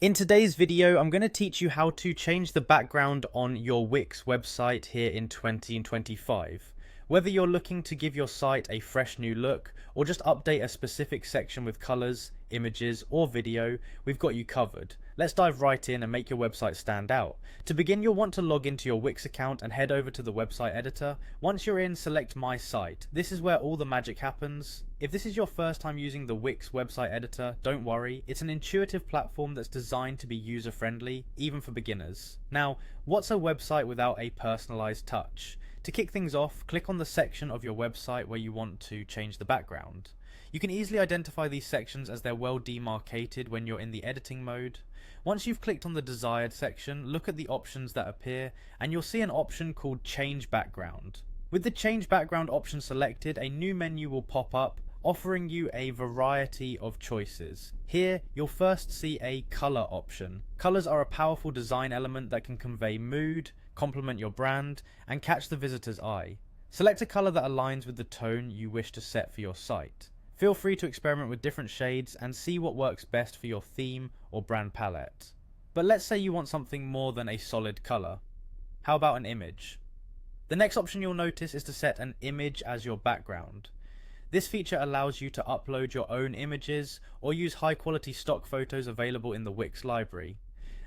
In today's video, I'm going to teach you how to change the background on your Wix website here in 2025. Whether you're looking to give your site a fresh new look or just update a specific section with colors, images, or video, we've got you covered. Let's dive right in and make your website stand out. To begin, you'll want to log into your Wix account and head over to the website editor. Once you're in, select My Site. This is where all the magic happens. If this is your first time using the Wix website editor, don't worry, it's an intuitive platform that's designed to be user-friendly, even for beginners. Now, what's a website without a personalized touch? To kick things off, click on the section of your website where you want to change the background. You can easily identify these sections as they're well demarcated when you're in the editing mode. Once you've clicked on the desired section, look at the options that appear and you'll see an option called Change Background. With the Change Background option selected, a new menu will pop up offering you a variety of choices. Here, you'll first see a color option. Colors are a powerful design element that can convey mood, complement your brand, and catch the visitor's eye. Select a color that aligns with the tone you wish to set for your site. Feel free to experiment with different shades and see what works best for your theme or brand palette. But let's say you want something more than a solid color. How about an image? The next option you'll notice is to set an image as your background. This feature allows you to upload your own images or use high quality stock photos available in the Wix library.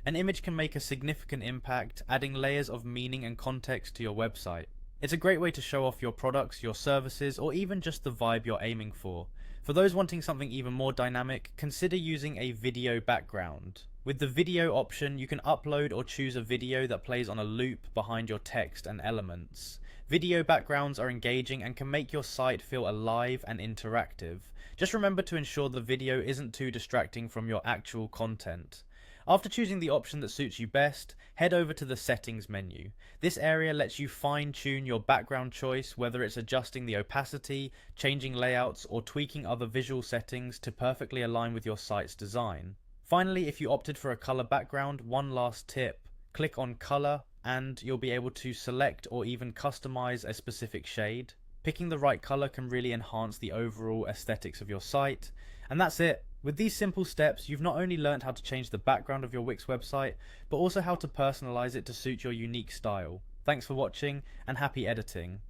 An image can make a significant impact, adding layers of meaning and context to your website. It's a great way to show off your products, your services, or even just the vibe you're aiming for. For those wanting something even more dynamic, consider using a video background. With the video option, you can upload or choose a video that plays on a loop behind your text and elements. Video backgrounds are engaging and can make your site feel alive and interactive. Just remember to ensure the video isn't too distracting from your actual content. After choosing the option that suits you best, head over to the settings menu. This area lets you fine-tune your background choice, whether it's adjusting the opacity, changing layouts, or tweaking other visual settings to perfectly align with your site's design. Finally, if you opted for a color background, one last tip. Click on color and you'll be able to select or even customize a specific shade. Picking the right color can really enhance the overall aesthetics of your site. And that's it. With these simple steps, you've not only learned how to change the background of your Wix website, but also how to personalize it to suit your unique style. Thanks for watching and happy editing.